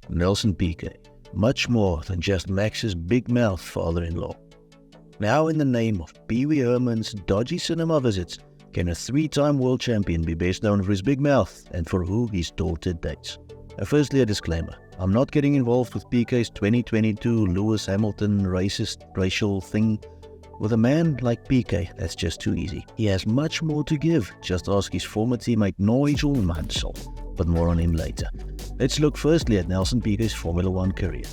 Nelson Piquet, much more than just Max's big mouth father-in-law. Now, in the name of Pee Wee Herman's dodgy cinema visits, can a three-time world champion be best known for his big mouth and for who his daughter dates? Firstly, a disclaimer. I'm not getting involved with Piquet's 2022 Lewis Hamilton racist racial thing. With a man like Piquet, that's just too easy. He has much more to give. Just ask his former teammate Nigel Mansell, but more on him later. Let's look firstly at Nelson Piquet's Formula One career.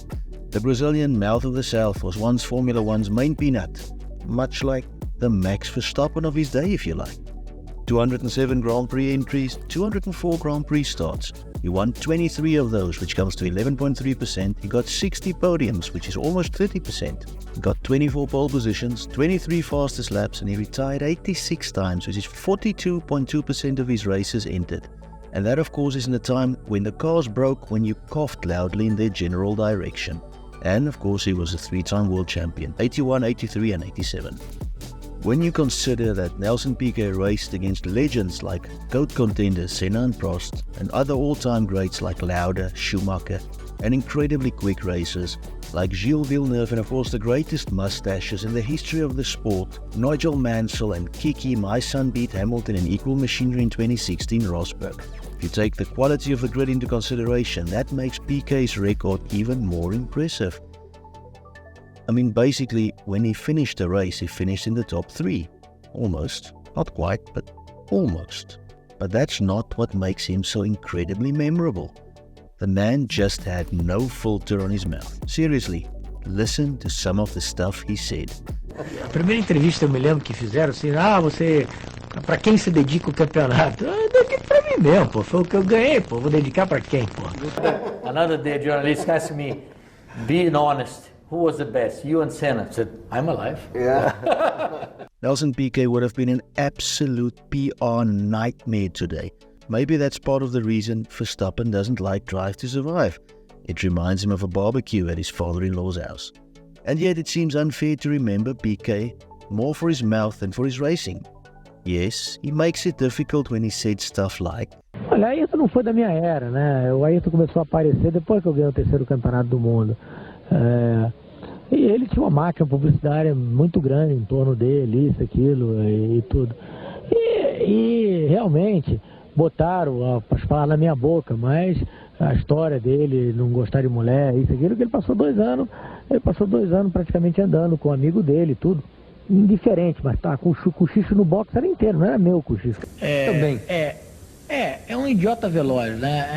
The Brazilian mouth of the South was once Formula One's main peanut, much like the Max Verstappen of his day, if you like. 207 Grand Prix entries, 204 Grand Prix starts. He won 23 of those, which comes to 11.3%. He got 60 podiums, which is almost 30%. He got 24 pole positions, 23 fastest laps, and he retired 86 times, which is 42.2% of his races entered. And that, of course, is in a time when the cars broke when you coughed loudly in their general direction. And, of course, he was a three-time world champion, 81, 83, and 87. When you consider that Nelson Piquet raced against legends like GOAT contenders Senna and Prost, and other all-time greats like Lauda, Schumacher, and incredibly quick racers like Gilles Villeneuve, and of course the greatest mustaches in the history of the sport, Nigel Mansell and Kiki, my son beat Hamilton in equal machinery in 2016 Rosberg. If you take the quality of the grid into consideration, that makes Piquet's record even more impressive. I mean, basically, when he finished the race, he finished in the top 3. Almost. Not quite, but almost. But that's not what makes him so incredibly memorable. The man just had no filter on his mouth. Seriously, listen to some of the stuff he said. A primeira entrevista eu me lembro que fizeram assim, você, pra quem se dedica o campeonato? Eu dedico pra mim mesmo, pô, foi o que eu ganhei, pô, vou dedicar pra quem, pô? Another day, a journalist asked me, being honest, who was the best, you and Senna? I said, I'm alive. Yeah. Nelson Piquet would have been an absolute PR nightmare today. Maybe that's part of the reason Verstappen doesn't like Drive to Survive. It reminds him of a barbecue at his father-in-law's house. And yet it seems unfair to remember Piquet more for his mouth than for his racing. Yes, he makes it difficult when he said stuff like, Olha, Ayrton não foi da minha era, né? O Ayrton começou a aparecer depois que eu ganhei o 3º campeonato do mundo. E ele tinha uma máquina publicitária muito grande em torno dele, isso, aquilo e tudo. E realmente botaram as palavras na minha boca, mas a história dele, não gostar de mulher, isso, aquilo, que ele passou 2 anos praticamente andando com um amigo dele, tudo. Indiferente, mas tá com o cochicho no box era inteiro, não era meu cochicho. Também. É um idiota veloz, né?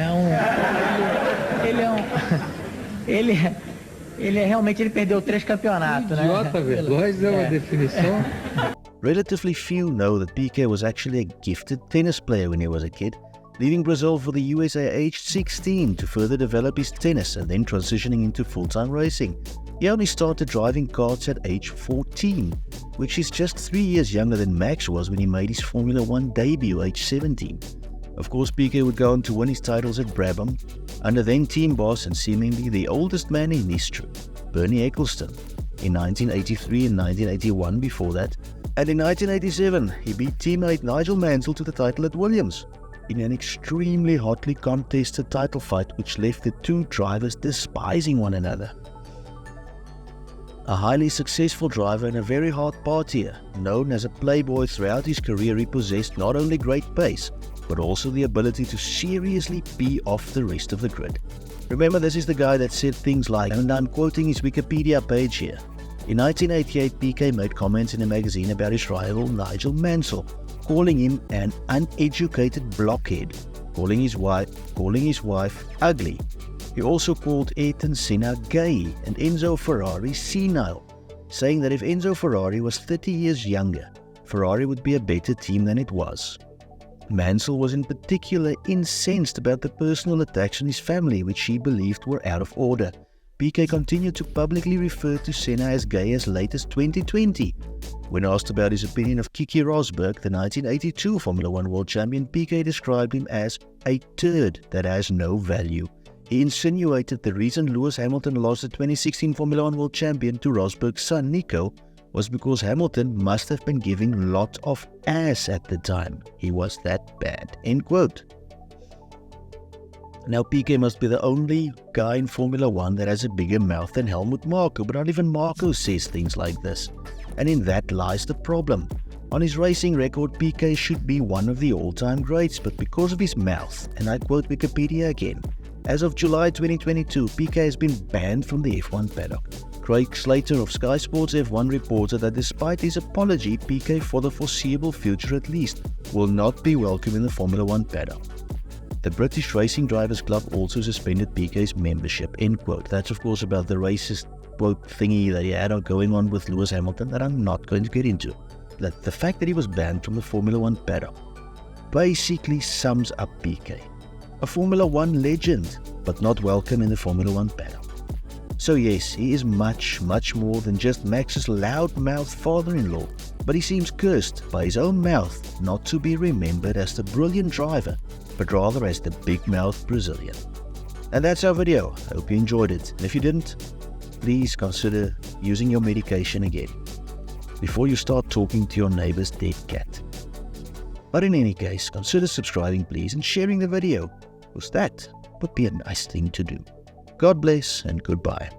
Ele perdeu 3 campeonatos, né? Idiota veloz é uma definição. Relatively few know that Piquet was actually a gifted tennis player when he was a kid, leaving Brazil for the USA aged 16 to further develop his tennis and then transitioning into full-time racing. He only started driving karts at age 14, which is just 3 years younger than Max was when he made his Formula One debut age 17. Of course, Piquet would go on to win his titles at Brabham, under then team boss and seemingly the oldest man in history, Bernie Ecclestone, in 1983 and 1981 before that, and in 1987 he beat teammate Nigel Mansell to the title at Williams, in an extremely hotly contested title fight which left the two drivers despising one another. A highly successful driver and a very hard partier, known as a playboy throughout his career, he possessed not only great pace, but also the ability to seriously pee off the rest of the grid. Remember, this is the guy that said things like, and I'm quoting his Wikipedia page here, in 1988 Piquet made comments in a magazine about his rival Nigel Mansell, calling him an uneducated blockhead, calling his wife ugly. He also called Ayrton Senna gay and Enzo Ferrari senile, saying that if Enzo Ferrari was 30 years younger, Ferrari would be a better team than it was. Mansell was in particular incensed about the personal attacks on his family, which he believed were out of order. Piquet continued to publicly refer to Senna as gay as late as 2020. When asked about his opinion of Keke Rosberg, the 1982 Formula One world champion, Piquet described him as a turd that has no value. He insinuated the reason Lewis Hamilton lost the 2016 Formula One world champion to Rosberg's son Nico was because Hamilton must have been giving lot of ass at the time. He was that bad. End quote. Now, Piquet must be the only guy in Formula 1 that has a bigger mouth than Helmut Marko, but not even Marko says things like this. And in that lies the problem. On his racing record, Piquet should be one of the all-time greats, but because of his mouth, and I quote Wikipedia again, as of July 2022, Piquet has been banned from the F1 paddock. Craig Slater of Sky Sports F1 reported that despite his apology, Piquet, for the foreseeable future at least, will not be welcome in the Formula 1 paddock. The British Racing Drivers Club also suspended Piquet's membership, end quote. That's of course about the racist quote thingy that he had going on with Lewis Hamilton that I'm not going to get into. That the fact that he was banned from the Formula 1 paddock basically sums up Piquet. A Formula 1 legend, but not welcome in the Formula 1 paddock. So yes, he is much, much more than just Max's loudmouth father-in-law, but he seems cursed by his own mouth not to be remembered as the brilliant driver, but rather as the big-mouthed Brazilian. And that's our video. I hope you enjoyed it. And if you didn't, please consider using your medication again before you start talking to your neighbor's dead cat. But in any case, consider subscribing please and sharing the video, because that would be a nice thing to do. God bless and goodbye.